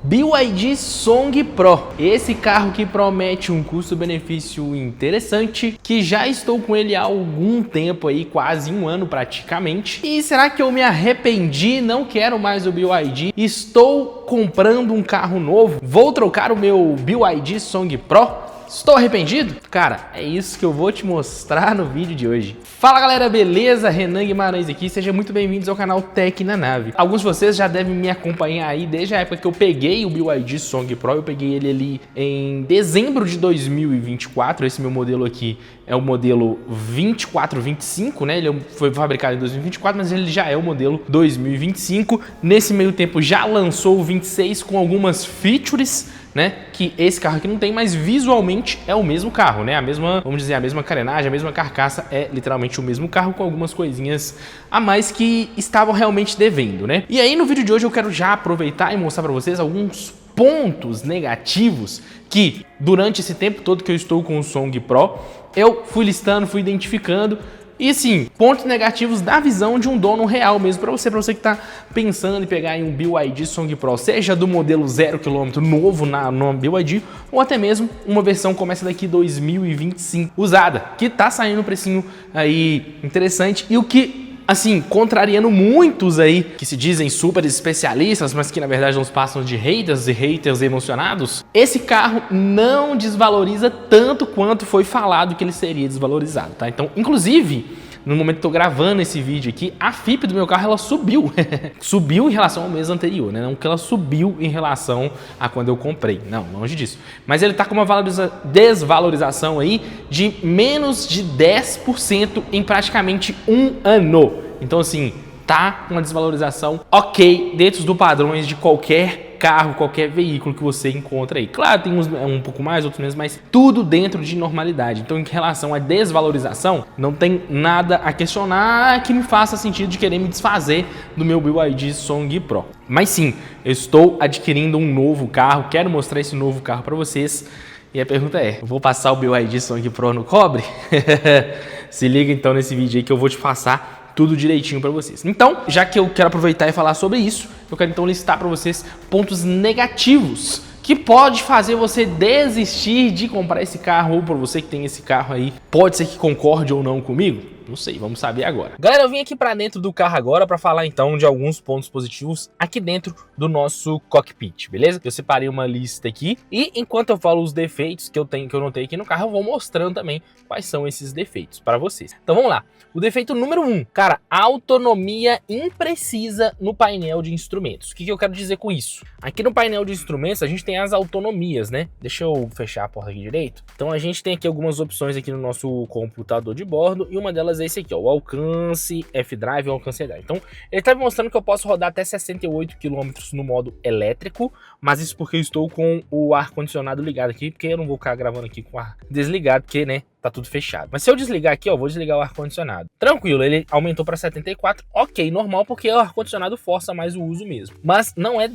BYD Song Pro. Esse carro que promete um custo-benefício interessante, que já estou com ele há algum tempo aí, quase um ano praticamente. E será que eu me arrependi? Não quero mais o BYD. Estou comprando um carro novo. Vou trocar o meu BYD Song Pro? Estou arrependido? Cara, é isso que eu vou te mostrar no vídeo de hoje. Fala galera, beleza? Renan Guimarães aqui, sejam muito bem-vindos ao canal Tech na Nave. Alguns de vocês já devem me acompanhar aí desde a época que eu peguei o BYD Song Pro. Eu peguei ele ali em dezembro de 2024, esse meu modelo aqui é o modelo 2425, né? Ele foi fabricado em 2024, mas ele já é o modelo 2025. Nesse meio tempo já lançou o 26 com algumas features, né, que esse carro aqui não tem, mas visualmente é o mesmo carro, né? A mesma, vamos dizer, a mesma carenagem, a mesma carcaça, é literalmente o mesmo carro com algumas coisinhas a mais que estavam realmente devendo, né? E aí no vídeo de hoje eu quero já aproveitar e mostrar para vocês alguns pontos negativos que durante esse tempo todo que eu estou com o Song Pro, eu fui listando, fui identificando. E sim, pontos negativos da visão de um dono real mesmo, para você que está pensando em pegar em um BYD Song Pro, seja do modelo 0 km novo no BYD, ou até mesmo uma versão como essa daqui 2025 usada, que tá saindo um precinho aí interessante. E o que, assim, contrariando muitos aí que se dizem super especialistas, mas que na verdade não passam de haters e haters emocionados, esse carro não desvaloriza tanto quanto foi falado que ele seria desvalorizado, tá? Então, inclusive, no momento que eu tô gravando esse vídeo aqui, a FIP do meu carro, ela subiu. Subiu em relação ao mês anterior, né? Não que ela subiu em relação a quando eu comprei. Não, longe disso. Mas ele tá com uma desvalorização aí de menos de 10% em praticamente um ano. Então, assim, tá uma desvalorização ok dentro dos padrões de qualquer carro, qualquer veículo que você encontra aí. Claro, tem uns um pouco mais, outros menos, mas tudo dentro de normalidade. Então, em relação à desvalorização, não tem nada a questionar que me faça sentido de querer me desfazer do meu BYD Song Pro. Mas sim, eu estou adquirindo um novo carro, quero mostrar esse novo carro para vocês. E a pergunta é, eu vou passar o BYD Song Pro no cobre? Se liga então nesse vídeo aí que eu vou te passar tudo direitinho para vocês. Então, já que eu quero aproveitar e falar sobre isso, eu quero então listar para vocês pontos negativos que pode fazer você desistir de comprar esse carro, ou para você que tem esse carro aí, pode ser que concorde ou não comigo. Não sei, vamos saber agora. Galera, eu vim aqui para dentro do carro agora para falar então de alguns pontos positivos aqui dentro do nosso cockpit, beleza? Eu separei uma lista aqui e enquanto eu falo os defeitos que eu notei aqui no carro, eu vou mostrando também quais são esses defeitos para vocês. Então vamos lá. O defeito número 1, cara, autonomia imprecisa no painel de instrumentos. O que eu quero dizer com isso? Aqui no painel de instrumentos a gente tem as autonomias, né? Deixa eu fechar a porta aqui direito. Então a gente tem aqui algumas opções aqui no nosso computador de bordo e uma delas é esse aqui, ó, o alcance F-Drive e o alcance E-Drive. Então ele tá me mostrando que eu posso rodar até 68 km no modo elétrico, mas isso porque eu estou com o ar-condicionado ligado aqui, porque eu não vou ficar gravando aqui com o ar desligado, porque, né, tá tudo fechado. Mas se eu desligar aqui, ó, vou desligar o ar-condicionado. Tranquilo, ele aumentou para 74, ok, normal, porque o ar-condicionado força mais o uso mesmo. Mas não é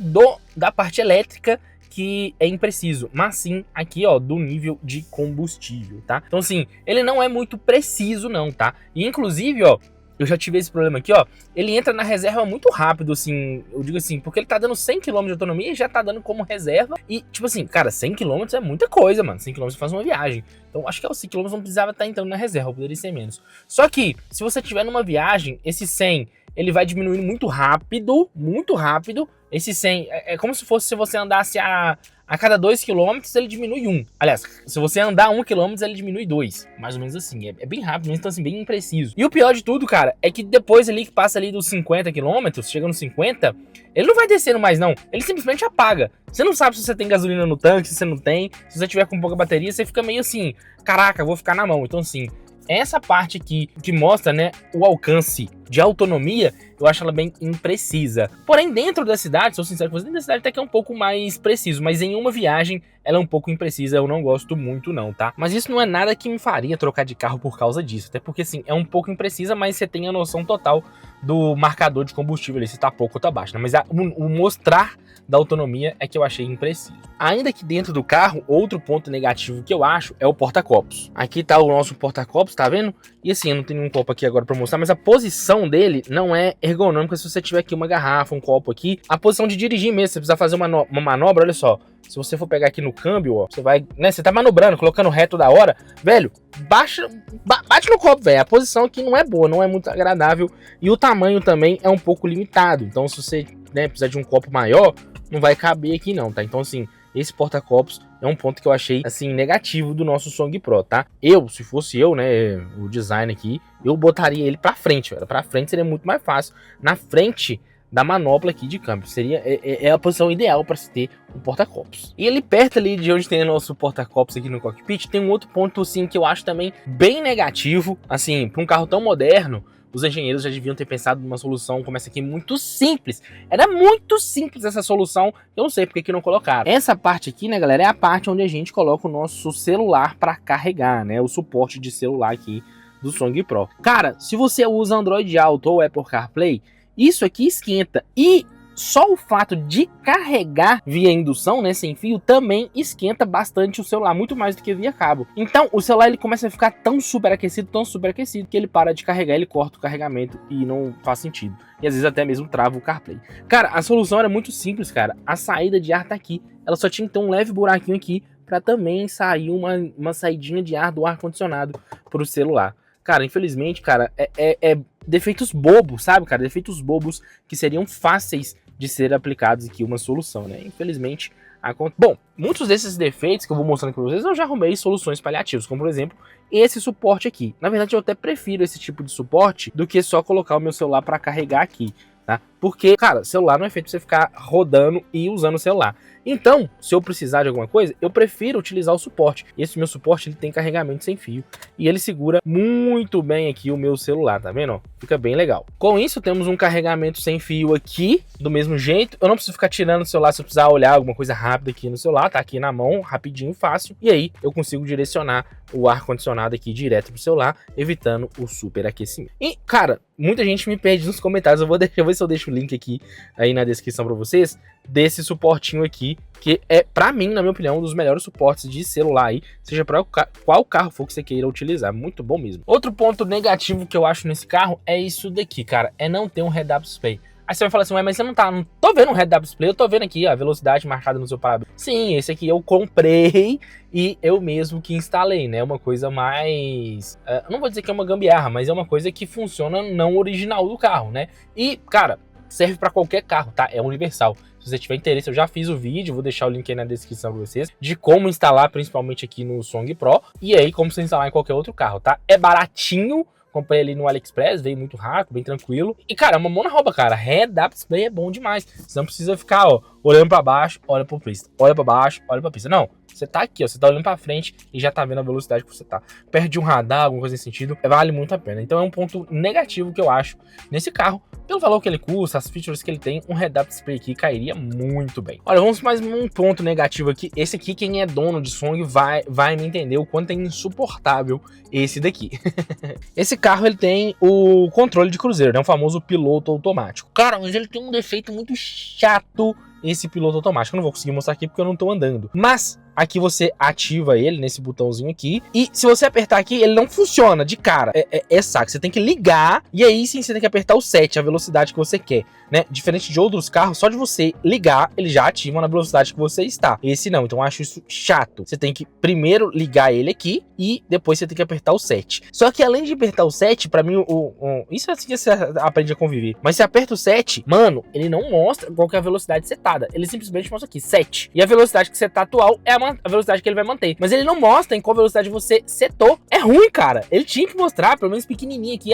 da parte elétrica que é impreciso, mas sim aqui, ó, do nível de combustível, tá? Então, assim, ele não é muito preciso não, tá? E, inclusive, ó, eu já tive esse problema aqui, ó, ele entra na reserva muito rápido, assim, eu digo assim, porque ele tá dando 100 km de autonomia e já tá dando como reserva e, tipo assim, cara, 100 km é muita coisa, mano, 100 km você faz uma viagem. Então, acho que aos 100 km não precisava estar entrando na reserva, poderia ser menos. Só que, se você tiver numa viagem, esse 100, ele vai diminuindo muito rápido, esse 100 é como se fosse se você andasse a cada 2 km, ele diminui 1. Aliás, se você andar 1 km, ele diminui 2. Mais ou menos assim, é bem rápido, mas então assim, bem impreciso. E o pior de tudo, cara, é que depois ali que passa ali dos 50 km, chega nos 50, ele não vai descendo mais não, ele simplesmente apaga. Você não sabe se você tem gasolina no tanque, se você não tem, se você tiver com pouca bateria, você fica meio assim, caraca, vou ficar na mão. Então assim, essa parte aqui que mostra, né, o alcance de autonomia, eu acho ela bem imprecisa. Porém, dentro da cidade, sou sincero com você, dentro da cidade até que é um pouco mais preciso, mas em uma viagem ela é um pouco imprecisa, eu não gosto muito não, tá? Mas isso não é nada que me faria trocar de carro por causa disso, até porque assim, é um pouco imprecisa, mas você tem a noção total do marcador de combustível ali, se tá pouco ou tá baixo, né? Mas o mostrar da autonomia é que eu achei impreciso. Ainda que dentro do carro, outro ponto negativo que eu acho é o porta-copos. Aqui tá o nosso porta-copos, tá vendo? E assim, eu não tenho um copo aqui agora pra mostrar, mas a posição dele não é ergonômica se você tiver aqui uma garrafa, um copo aqui. A posição de dirigir mesmo, se você precisar fazer uma manobra, olha só. Se você for pegar aqui no câmbio, ó, você vai, né, você tá manobrando, colocando reto da hora, velho, bate no copo, velho. A posição aqui não é boa, não é muito agradável e o tamanho também é um pouco limitado. Então, se você, né, precisar de um copo maior, não vai caber aqui não, tá? Então, assim, esse porta-copos é um ponto que eu achei, assim, negativo do nosso Song Pro, tá? Se fosse eu, né, o design aqui, eu botaria ele pra frente, velho. Pra frente seria muito mais fácil. Na frente da manopla aqui de câmbio. Seria a posição ideal para se ter um porta-copos. E ali perto ali de onde tem o nosso porta-copos aqui no cockpit, tem um outro ponto assim que eu acho também bem negativo. Assim, para um carro tão moderno, os engenheiros já deviam ter pensado numa solução como essa aqui muito simples. Era muito simples essa solução, eu não sei porque que não colocaram. Essa parte aqui, né, galera, é a parte onde a gente coloca o nosso celular para carregar, né, o suporte de celular aqui do Song Pro. Cara, se você usa Android Auto ou Apple CarPlay, isso aqui esquenta, e só o fato de carregar via indução, né, sem fio, também esquenta bastante o celular, muito mais do que via cabo. Então o celular ele começa a ficar tão superaquecido, que ele para de carregar, ele corta o carregamento e não faz sentido. E às vezes até mesmo trava o CarPlay. Cara, a solução era muito simples, cara. A saída de ar tá aqui, ela só tinha que ter um leve buraquinho aqui para também sair uma saidinha de ar do ar-condicionado pro celular. Cara, infelizmente, cara, defeitos bobos, sabe, cara? Defeitos bobos que seriam fáceis de ser aplicados aqui uma solução, né? Infelizmente, bom, muitos desses defeitos que eu vou mostrando aqui pra vocês, eu já arrumei soluções paliativas, como por exemplo, esse suporte aqui. Na verdade, eu até prefiro esse tipo de suporte do que só colocar o meu celular para carregar aqui, tá? Porque, cara, celular não é feito pra você ficar rodando e usando o celular. Então, se eu precisar de alguma coisa, eu prefiro utilizar o suporte. Esse meu suporte, ele tem carregamento sem fio e ele segura muito bem aqui o meu celular, tá vendo? Fica bem legal. Com isso, temos um carregamento sem fio aqui, do mesmo jeito. Eu não preciso ficar tirando o celular se eu precisar olhar alguma coisa rápida aqui no celular, tá aqui na mão, rapidinho, fácil. E aí, eu consigo direcionar o ar-condicionado aqui direto pro celular, evitando o superaquecimento. E, cara, muita gente me pede nos comentários, eu vou ver se eu deixo o link aqui aí na descrição pra vocês, desse suportinho aqui, que é, pra mim, na minha opinião, um dos melhores suportes de celular aí, seja pra qual carro for que você queira utilizar, muito bom mesmo. Outro ponto negativo que eu acho nesse carro é isso daqui, cara, é não ter um head-up display. Aí você vai falar assim, ué, mas você não tô vendo um head-up display, eu tô vendo aqui a velocidade marcada no seu para-brisa. Sim, esse aqui eu comprei e eu mesmo que instalei, né, uma coisa mais, não vou dizer que é uma gambiarra, mas é uma coisa que funciona não original do carro, né, e, cara, serve para qualquer carro, tá, é universal. Se você tiver interesse, eu já fiz o vídeo, vou deixar o link aí na descrição para vocês, de como instalar, principalmente aqui no Song Pro, e aí como você instalar em qualquer outro carro, tá, é baratinho. Comprei ali no AliExpress, veio muito rápido, bem tranquilo. E, cara, é uma mão na roupa, cara. Head-up display é bom demais. Você não precisa ficar, ó, olhando pra baixo, olha pro pista. Olha pra baixo, olha pra pista. Não, você tá aqui, ó, você tá olhando pra frente e já tá vendo a velocidade que você tá. Perto de um radar, alguma coisa nesse sentido, vale muito a pena. Então é um ponto negativo que eu acho nesse carro. Pelo valor que ele custa, as features que ele tem, um head-up display aqui cairia muito bem. Olha, vamos mais um ponto negativo aqui. Esse aqui, quem é dono de Song vai me entender o quanto é insuportável esse daqui. Esse carro, ele tem o controle de cruzeiro, né? O famoso piloto automático. Cara, mas ele tem um defeito muito chato, esse piloto automático. Eu não vou conseguir mostrar aqui porque eu não tô andando. Mas aqui você ativa ele nesse botãozinho aqui. E se você apertar aqui, ele não funciona de cara. É saco. Você tem que ligar. E aí sim você tem que apertar o 7, a velocidade que você quer, né? Diferente de outros carros, só de você ligar, ele já ativa na velocidade que você está. Esse não. Então eu acho isso chato. Você tem que primeiro ligar ele aqui e depois você tem que apertar o 7. Só que além de apertar o 7, pra mim, isso é assim que você aprende a conviver. Mas se aperta o 7, mano, ele não mostra qual que é a velocidade setada. Ele simplesmente mostra aqui, 7. E a velocidade que você tá atual é a velocidade que ele vai manter. Mas ele não mostra em qual velocidade você setou. É ruim, cara. Ele tinha que mostrar, pelo menos pequenininho aqui.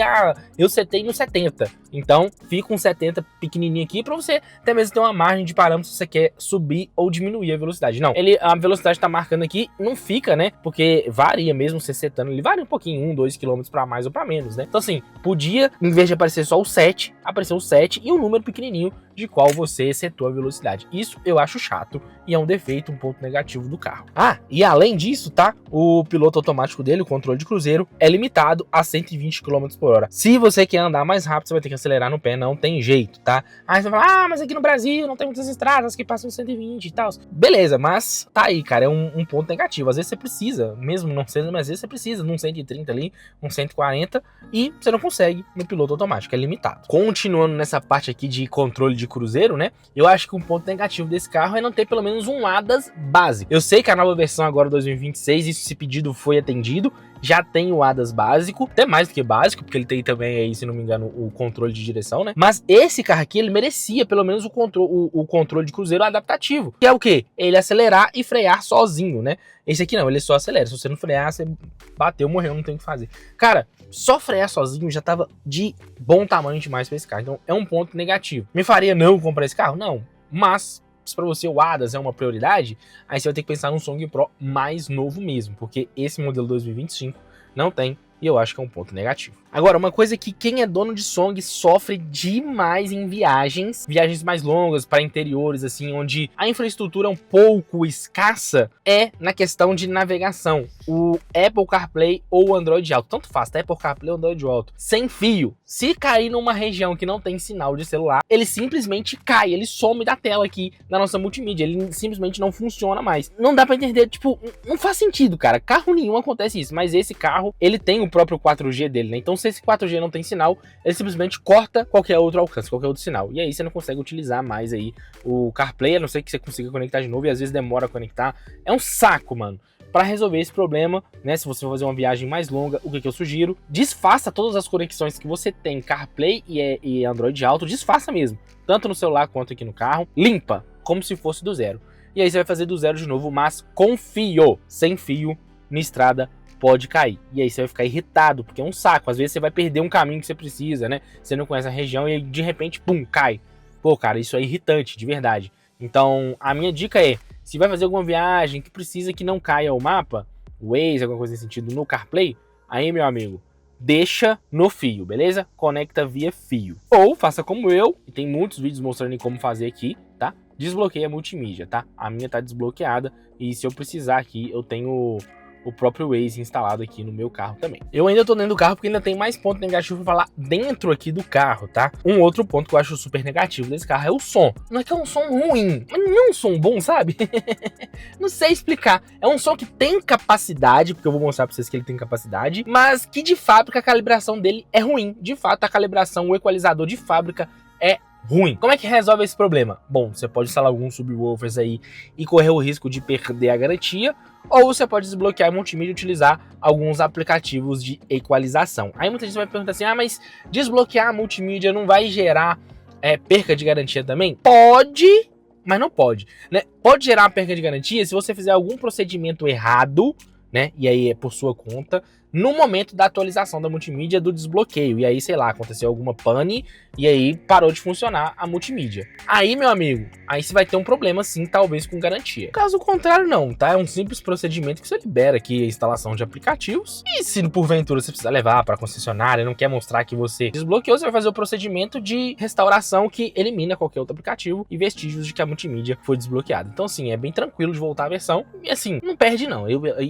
Eu setei no 70. Então, fica um 70 pequenininho aqui pra você até mesmo ter uma margem de parâmetro se você quer subir ou diminuir a velocidade. Não, a velocidade tá marcando aqui, não fica, né? Porque varia mesmo você setando. Ele varia um pouquinho, 1, 2 km pra mais ou pra menos, né? Então, assim, podia, em vez de aparecer só o 7, aparecer o 7 e um número pequenininho de qual você setou a velocidade. Isso eu acho chato e é um defeito, um ponto negativo do carro. E além disso, tá? O piloto automático dele, o controle de cruzeiro, é limitado a 120 km por hora. Se você quer andar mais rápido, você vai ter que acelerar no pé, não tem jeito, tá? Aí você vai falar, mas aqui no Brasil não tem muitas estradas que passam 120 e tal. Beleza, mas tá aí, cara, é um ponto negativo. Às vezes você precisa, mesmo não sendo, mas às vezes você precisa de um 130 ali, um 140, e você não consegue no piloto automático, é limitado. Continuando nessa parte aqui de controle de cruzeiro, né? Eu acho que um ponto negativo desse carro é não ter pelo menos um ADAS básico. Eu sei que a nova versão agora 2026, esse pedido foi atendido, já tem o ADAS básico, até mais do que básico, porque ele tem também aí, se não me engano, o controle de direção, né? Mas esse carro aqui, ele merecia pelo menos o controle de cruzeiro adaptativo, que é o quê? Ele acelerar e frear sozinho, né? Esse aqui não, ele só acelera. Se você não frear, você bateu, morreu, não tem o que fazer. Cara, só frear sozinho já tava de bom tamanho demais pra esse carro. Então é um ponto negativo. Me faria não comprar esse carro? Não. Mas, se pra você o ADAS é uma prioridade, aí você vai ter que pensar num Song Pro mais novo mesmo. Porque esse modelo 2025 não tem. E eu acho que é um ponto negativo. Agora, uma coisa que quem é dono de Song sofre demais em viagens mais longas, para interiores, assim, onde a infraestrutura é um pouco escassa, é na questão de navegação. O Apple CarPlay ou o Android Auto, tanto faz, tá? Apple CarPlay ou Android Auto, sem fio. Se cair numa região que não tem sinal de celular, ele simplesmente cai, ele some da tela aqui na nossa multimídia, ele simplesmente não funciona mais. Não dá pra entender, tipo, não faz sentido, cara. Carro nenhum acontece isso, mas esse carro, ele tem o próprio 4G dele, né? Então, se esse 4G não tem sinal, ele simplesmente corta qualquer outro alcance, qualquer outro sinal. E aí você não consegue utilizar mais aí o CarPlay, a não ser que você consiga conectar de novo, e às vezes demora a conectar. É um saco, mano. Para resolver esse problema, né, se você for fazer uma viagem mais longa, o que eu sugiro? Desfaça todas as conexões que você tem, CarPlay e Android Auto, desfaça mesmo, tanto no celular quanto aqui no carro, limpa, como se fosse do zero. E aí você vai fazer do zero de novo, mas com fio, sem fio, na estrada, pode cair. E aí você vai ficar irritado, porque é um saco. Às vezes você vai perder um caminho que você precisa, né? Você não conhece a região e aí, de repente, pum, cai. Pô, cara, isso é irritante, de verdade. Então, a minha dica é, se vai fazer alguma viagem que precisa que não caia o mapa, o Waze, alguma coisa nesse sentido, no CarPlay, aí, meu amigo, deixa no fio, beleza? Conecta via fio. Ou faça como eu, e tem muitos vídeos mostrando como fazer aqui, tá? Desbloqueia a multimídia, tá? A minha tá desbloqueada e se eu precisar aqui, eu tenho o próprio Waze instalado aqui no meu carro também. Eu ainda tô dentro do carro porque ainda tem mais ponto negativo pra falar dentro aqui do carro, tá? Um outro ponto que eu acho super negativo desse carro é o som. Não é que é um som ruim, mas não é um som bom, sabe? Não sei explicar. É um som que tem capacidade, porque eu vou mostrar pra vocês que ele tem capacidade, mas que de fábrica a calibração dele é ruim. De fato, a calibração, o equalizador de fábrica é ruim. Como é que resolve esse problema? Bom, você pode instalar alguns subwoofers aí e correr o risco de perder a garantia, ou você pode desbloquear a multimídia e utilizar alguns aplicativos de equalização. Aí muita gente vai perguntar assim, mas desbloquear a multimídia não vai gerar perca de garantia também? Pode, mas não pode, né? Pode gerar uma perca de garantia se você fizer algum procedimento errado, né? E aí é por sua conta, no momento da atualização da multimídia do desbloqueio. E aí, sei lá, aconteceu alguma pane e aí parou de funcionar a multimídia. Aí, meu amigo, aí você vai ter um problema sim, talvez com garantia. Caso contrário, não, tá? É um simples procedimento que você libera aqui a instalação de aplicativos. E se porventura você precisa levar para a concessionária, não quer mostrar que você desbloqueou, você vai fazer o procedimento de restauração que elimina qualquer outro aplicativo e vestígios de que a multimídia foi desbloqueada. Então, assim, é bem tranquilo de voltar à versão. E assim, não perde não.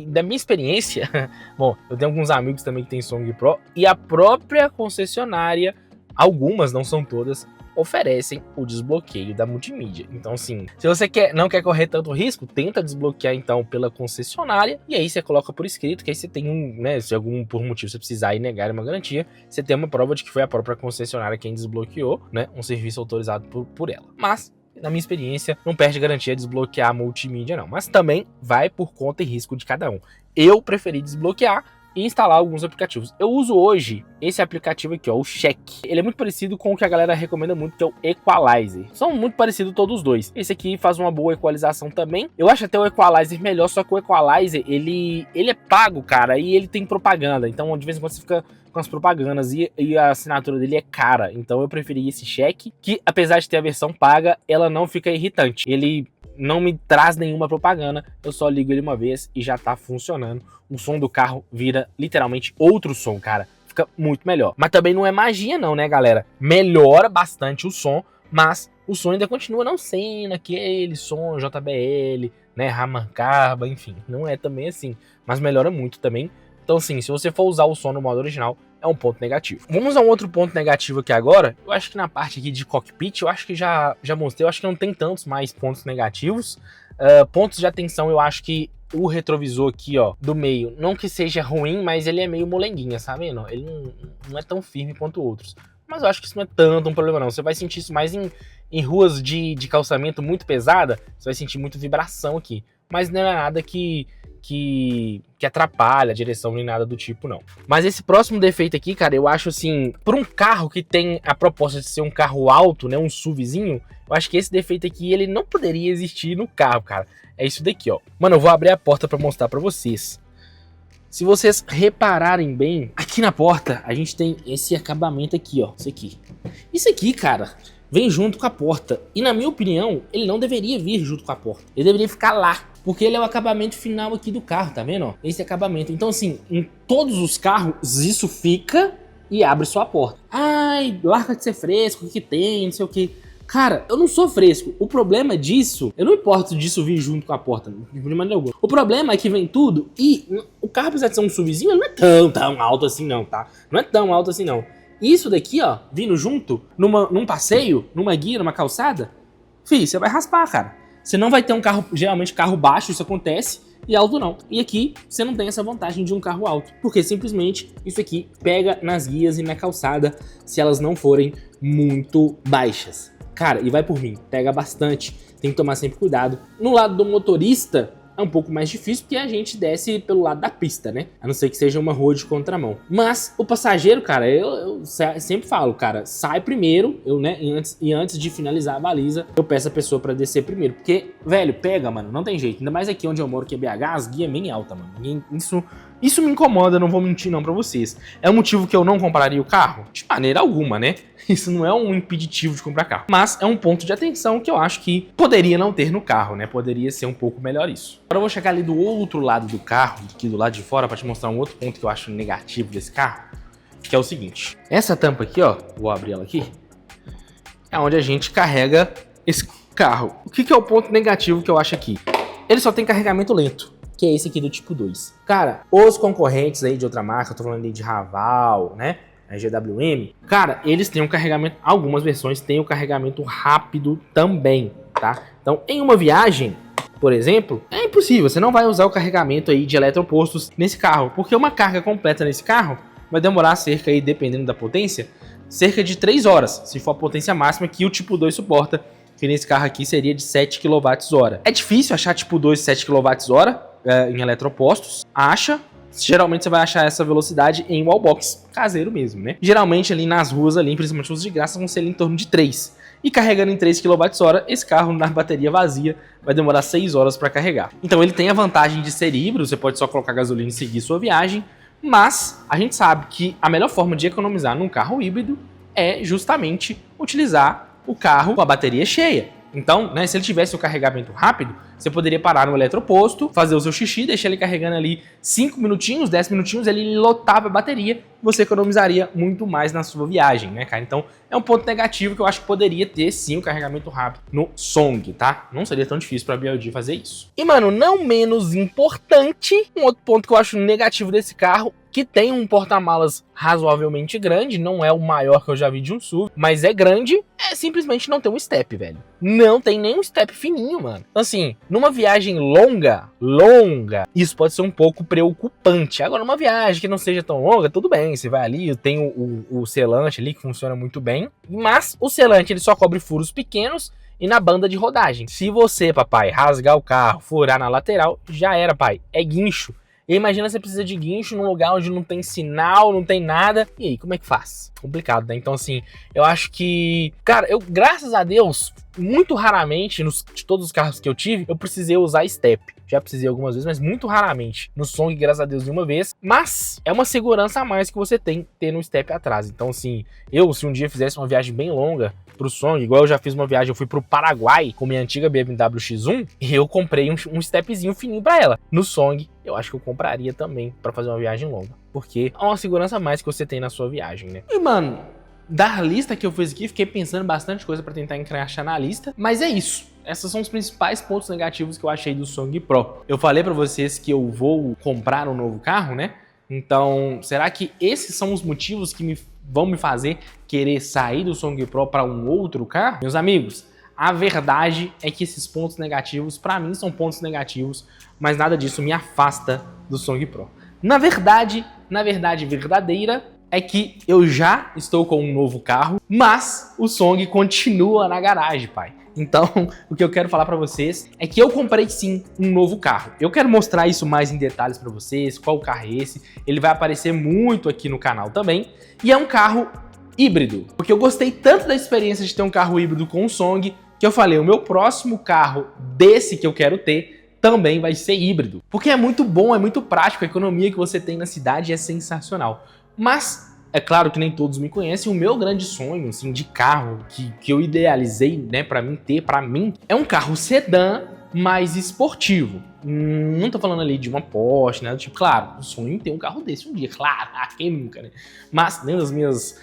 Da minha experiência, bom, eu tenho alguns amigos também que tem Song Pro e a própria concessionária, algumas, não são todas, oferecem o desbloqueio da multimídia. Então, assim, se você não quer correr tanto risco, tenta desbloquear então pela concessionária e aí você coloca por escrito que aí você tem né, se por motivo você precisar e negar uma garantia, você tem uma prova de que foi a própria concessionária quem desbloqueou, né, um serviço autorizado por ela. Mas na minha experiência, não perde garantia desbloquear a multimídia não, mas também vai por conta e risco de cada um. Eu preferi desbloquear e instalar alguns aplicativos. Eu uso hoje esse aplicativo aqui, ó, o Check. Ele é muito parecido com o que a galera recomenda muito, que é o Equalizer. São muito parecidos todos os dois. Esse aqui faz uma boa equalização também. Eu acho até o Equalizer melhor, só que o Equalizer, ele é pago, cara, e ele tem propaganda. Então, de vez em quando você fica com as propagandas e a assinatura dele é cara. Então, eu preferi esse Check, que apesar de ter a versão paga, ela não fica irritante. Ele não me traz nenhuma propaganda, eu só ligo ele uma vez e já tá funcionando. O som do carro vira literalmente outro som, cara. Fica muito melhor. Mas também não é magia não, né, galera? Melhora bastante o som, mas o som ainda continua não sendo aquele som JBL, né, Harman Kardon, enfim. Não é também assim, mas melhora muito também. Então, assim, se você for usar o som no modo original, é um ponto negativo. Vamos a um outro ponto negativo aqui agora. Eu acho que na parte aqui de cockpit, eu acho que já mostrei, eu acho que não tem tantos mais pontos negativos. Pontos de atenção, eu acho que o retrovisor aqui, ó, do meio, não que seja ruim, mas ele é meio molenguinha, sabe? Ele não é tão firme quanto outros. Mas eu acho que isso não é tanto um problema não. Você vai sentir isso mais em ruas de calçamento muito pesada, você vai sentir muito vibração aqui. Mas não é nada que atrapalha a direção nem nada do tipo, não. Mas esse próximo defeito aqui, cara, eu acho assim, por um carro que tem a proposta de ser um carro alto, né, um SUVzinho, eu acho que esse defeito aqui, ele não poderia existir no carro, cara. É isso daqui, ó. Mano, eu vou abrir a porta pra mostrar pra vocês. Se vocês repararem bem, aqui na porta, a gente tem esse acabamento aqui, ó. Isso aqui. Isso aqui, cara, vem junto com a porta. E na minha opinião, ele não deveria vir junto com a porta. Ele deveria ficar lá. Porque ele é o acabamento final aqui do carro, tá vendo? Ó? Esse acabamento. Então, assim, em todos os carros, isso fica e abre sua porta. Ai, larga de ser fresco, o que tem, não sei o que. Cara, eu não sou fresco. O problema disso, eu não importo disso vir junto com a porta, de maneira alguma. O problema é que vem tudo e o carro, apesar de ser um SUVzinho, ele não é tão alto assim não, tá? Não é tão alto assim não. Isso daqui, ó, vindo junto, num passeio, numa guia, numa calçada, filho, você vai raspar, cara. Você não vai ter um carro, geralmente carro baixo, isso acontece, e alto não. E aqui você não tem essa vantagem de um carro alto, porque simplesmente isso aqui pega nas guias e na calçada se elas não forem muito baixas. Cara, e vai por mim, pega bastante, tem que tomar sempre cuidado. No lado do motorista é um pouco mais difícil porque a gente desce pelo lado da pista, né? A não ser que seja uma rua de contramão. Mas o passageiro, cara, eu sempre falo, cara, sai primeiro, antes de finalizar a baliza, eu peço a pessoa pra descer primeiro. Porque, velho, pega, mano, não tem jeito. Ainda mais aqui onde eu moro, que é BH, as guias é bem alta, mano. Isso me incomoda, não vou mentir não pra vocês. É um motivo que eu não compraria o carro? De maneira alguma, né? Isso não é um impeditivo de comprar carro. Mas é um ponto de atenção que eu acho que poderia não ter no carro, né? Poderia ser um pouco melhor isso. Agora eu vou chegar ali do outro lado do carro, aqui do lado de fora, pra te mostrar um outro ponto que eu acho negativo desse carro. Que é o seguinte. Essa tampa aqui, ó, vou abrir ela aqui, é onde a gente carrega esse carro. O que é o ponto negativo que eu acho aqui? Ele só tem carregamento lento, que é esse aqui do tipo 2. Cara, os concorrentes aí de outra marca, eu tô falando aí de Raval, né? A GWM, cara, eles têm um carregamento, algumas versões têm o carregamento rápido também, tá? Então, em uma viagem, por exemplo, é impossível, você não vai usar o carregamento aí de eletropostos nesse carro, porque uma carga completa nesse carro vai demorar cerca aí, dependendo da potência, cerca de 3 horas, se for a potência máxima que o tipo 2 suporta, que nesse carro aqui seria de 7 kWh. É difícil achar tipo 2 7 kWh em eletropostos, geralmente você vai achar essa velocidade em wallbox, caseiro mesmo, né? Geralmente ali nas ruas, ali, principalmente os de graça, vão ser ali em torno de 3. E carregando em 3 kWh, esse carro na bateria vazia vai demorar 6 horas para carregar. Então ele tem a vantagem de ser híbrido, você pode só colocar gasolina e seguir sua viagem, mas a gente sabe que a melhor forma de economizar num carro híbrido é justamente utilizar o carro com a bateria cheia. Então, né, se ele tivesse o carregamento rápido, você poderia parar no eletroposto, fazer o seu xixi, deixar ele carregando ali 5 minutinhos, 10 minutinhos, ele lotava a bateria e você economizaria muito mais na sua viagem, né, cara? Então, é um ponto negativo que eu acho que poderia ter, sim, o carregamento rápido no Song, tá? Não seria tão difícil pra BYD fazer isso. E, mano, não menos importante, um outro ponto que eu acho negativo desse carro, que tem um porta-malas razoavelmente grande, não é o maior que eu já vi de um SUV, mas é grande, é simplesmente não ter um step, velho. Não tem nem um step fininho, mano. Então, assim, numa viagem longa, isso pode ser um pouco preocupante. Agora, numa viagem que não seja tão longa, tudo bem, você vai ali, tem o selante ali que funciona muito bem, mas o selante ele só cobre furos pequenos e na banda de rodagem. Se você, papai, rasgar o carro, furar na lateral, já era, pai, é guincho. E imagina você precisa de guincho num lugar onde não tem sinal, não tem nada. E aí, como é que faz? Complicado, né? Então, assim, eu acho que... Cara, eu, graças a Deus, muito raramente, de todos os carros que eu tive, eu precisei usar step. Já precisei algumas vezes, mas muito raramente. No Song, graças a Deus, nenhuma vez. Mas é uma segurança a mais que você tem ter no step atrás. Então, assim, se um dia fizesse uma viagem bem longa pro Song, igual eu já fiz uma viagem, eu fui pro Paraguai com minha antiga BMW X1 e eu comprei um stepzinho fininho pra ela. No Song, eu acho que eu compraria também pra fazer uma viagem longa. Porque é uma segurança a mais que você tem na sua viagem, né? E, mano, da lista que eu fiz aqui, fiquei pensando bastante coisa pra tentar encaixar na lista. Mas é isso. Esses são os principais pontos negativos que eu achei do Song Pro. Eu falei pra vocês que eu vou comprar um novo carro, né? Então, será que esses são os motivos que vão me fazer querer sair do Song Pro para um outro carro? Meus amigos, a verdade é que esses pontos negativos, para mim, são pontos negativos, mas nada disso me afasta do Song Pro. Na verdade verdadeira é que eu já estou com um novo carro, mas o Song continua na garagem, pai. Então, o que eu quero falar pra vocês é que eu comprei sim um novo carro. Eu quero mostrar isso mais em detalhes pra vocês, qual carro é esse. Ele vai aparecer muito aqui no canal também. E é um carro híbrido, porque eu gostei tanto da experiência de ter um carro híbrido com o Song, que eu falei, o meu próximo carro desse que eu quero ter também vai ser híbrido. Porque é muito bom, é muito prático, a economia que você tem na cidade é sensacional. Mas é claro que nem todos me conhecem, o meu grande sonho assim, de carro que eu idealizei, né, pra mim, é um carro sedã mais esportivo. Não tô falando ali de uma Porsche, né? Tipo, claro, o sonho é ter um carro desse um dia, claro, quem nunca, né? Mas dentro das minhas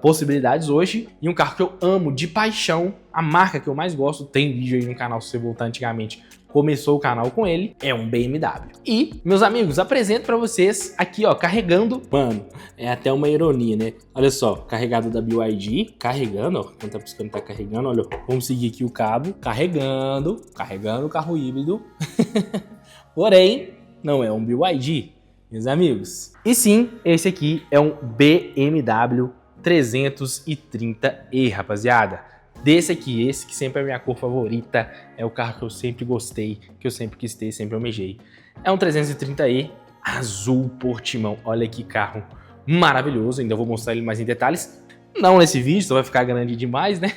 possibilidades hoje, e um carro que eu amo de paixão, a marca que eu mais gosto, tem vídeo aí no canal se você voltar antigamente, começou o canal com ele, é um BMW. E, meus amigos, apresento pra vocês aqui, ó, carregando. Mano, é até uma ironia, né? Olha só, carregado da BYD, carregando, ó, quando tá piscando tá carregando, olha, vamos seguir aqui o cabo, carregando o carro híbrido. Porém, não é um BYD, meus amigos. E sim, esse aqui é um BMW 330e, rapaziada. Desse aqui, esse que sempre é a minha cor favorita, é o carro que eu sempre gostei, que eu sempre quis ter, sempre almejei. É um 330e azul Portimão, olha que carro maravilhoso, ainda vou mostrar ele mais em detalhes. Não nesse vídeo, só vai ficar grande demais, né?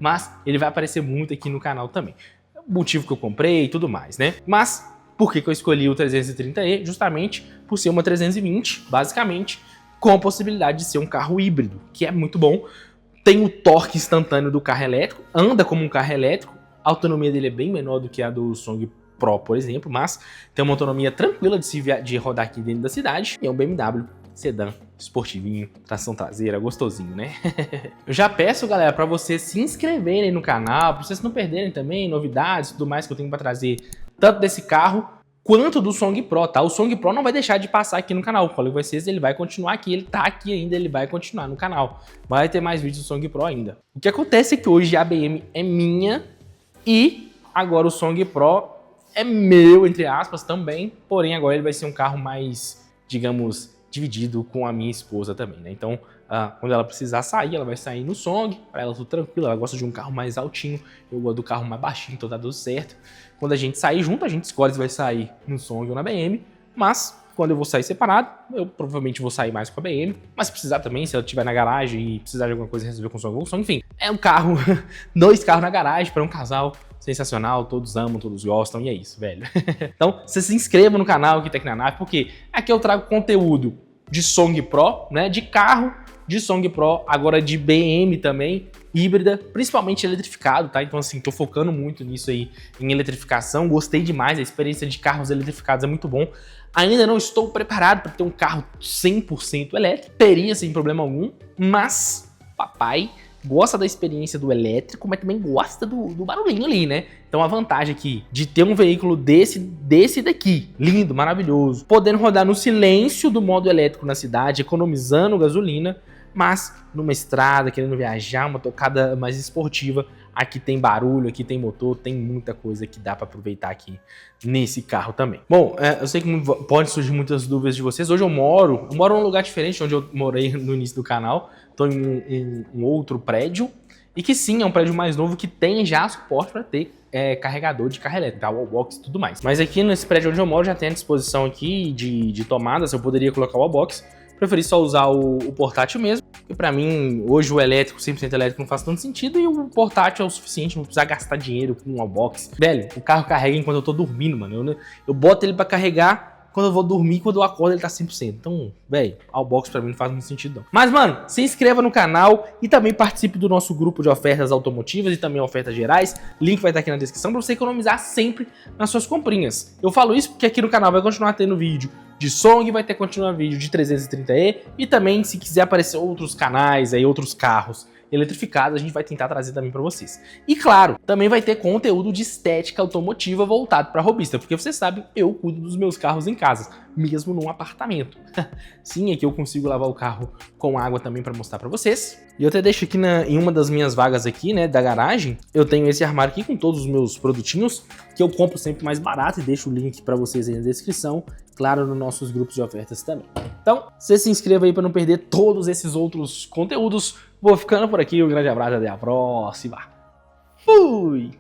Mas ele vai aparecer muito aqui no canal também. É o motivo que eu comprei e tudo mais, né? Mas por que eu escolhi o 330e? Justamente por ser uma 320, basicamente, com a possibilidade de ser um carro híbrido, que é muito bom. Tem o torque instantâneo do carro elétrico, anda como um carro elétrico, a autonomia dele é bem menor do que a do Song Pro, por exemplo, mas tem uma autonomia tranquila de rodar aqui dentro da cidade, e é um BMW sedã, esportivinho, tração traseira, gostosinho, né? Eu já peço, galera, para vocês se inscreverem no canal, para vocês não perderem também novidades e tudo mais que eu tenho para trazer, tanto desse carro, quanto do Song Pro, tá? O Song Pro não vai deixar de passar aqui no canal. Falei com vocês, ele vai continuar aqui, ele tá aqui ainda, ele vai continuar no canal. Vai ter mais vídeos do Song Pro ainda. O que acontece é que hoje a BM é minha e agora o Song Pro é meu, entre aspas, também. Porém, agora ele vai ser um carro mais, digamos, dividido com a minha esposa também, né? Então, quando ela precisar sair, ela vai sair no Song, pra ela tudo tranquilo, ela gosta de um carro mais altinho, eu gosto do carro mais baixinho, então tá tudo certo. Quando a gente sair junto, a gente escolhe se vai sair no Song ou na BM, mas quando eu vou sair separado, eu provavelmente vou sair mais com a BM, mas se precisar também, se ela estiver na garagem e precisar de alguma coisa resolver com o Song ou o Song, enfim, é um carro, 2 carros na garagem para um casal sensacional, todos amam, todos gostam, e é isso, velho. Então, você se inscreva no canal aqui Tecnanave, porque aqui eu trago conteúdo de Song Pro, né, de carro, de Song Pro, agora de BM também, híbrida, principalmente eletrificado, tá? Então assim, tô focando muito nisso aí, em eletrificação, gostei demais, a experiência de carros eletrificados é muito bom. Ainda não estou preparado para ter um carro 100% elétrico, teria sem problema algum, mas papai gosta da experiência do elétrico, mas também gosta do barulhinho ali, né? Então a vantagem aqui de ter um veículo desse daqui, lindo, maravilhoso, podendo rodar no silêncio do modo elétrico na cidade, economizando gasolina, mas numa estrada, querendo viajar, uma tocada mais esportiva, aqui tem barulho, aqui tem motor, tem muita coisa que dá para aproveitar aqui nesse carro também. Bom, eu sei que pode surgir muitas dúvidas de vocês. Hoje eu moro num lugar diferente de onde eu morei no início do canal. Estou em um outro prédio e que sim, é um prédio mais novo que tem já suporte para ter carregador de carro elétrico, wallbox e tudo mais. Mas aqui nesse prédio onde eu moro já tem a disposição aqui de tomadas, eu poderia colocar o wallbox. Preferi só usar o portátil mesmo, porque pra mim, hoje o elétrico, 100% elétrico não faz tanto sentido e o portátil é o suficiente, não precisar gastar dinheiro com um wallbox. Velho, o carro carrega enquanto eu tô dormindo, mano. Eu boto ele pra carregar quando eu vou dormir, quando eu acordo ele tá 100%. Então, velho, wallbox pra mim não faz muito sentido não. Mas, mano, se inscreva no canal e também participe do nosso grupo de ofertas automotivas e também ofertas gerais. Link vai estar aqui na descrição pra você economizar sempre nas suas comprinhas. Eu falo isso porque aqui no canal vai continuar tendo vídeo de Song, vai ter continuar vídeo de 330e e também se quiser aparecer outros canais aí, outros carros eletrificados, a gente vai tentar trazer também para vocês. E claro, também vai ter conteúdo de estética automotiva voltado para robista, porque vocês sabem, eu cuido dos meus carros em casa, mesmo num apartamento. Sim, aqui eu consigo lavar o carro com água também para mostrar para vocês. E eu até deixo aqui em uma das minhas vagas aqui, né, da garagem, eu tenho esse armário aqui com todos os meus produtinhos, que eu compro sempre mais barato, e deixo o link para vocês aí na descrição, claro, nos nossos grupos de ofertas também. Então, você se inscreva aí para não perder todos esses outros conteúdos. Vou ficando por aqui, um grande abraço, até a próxima. Fui!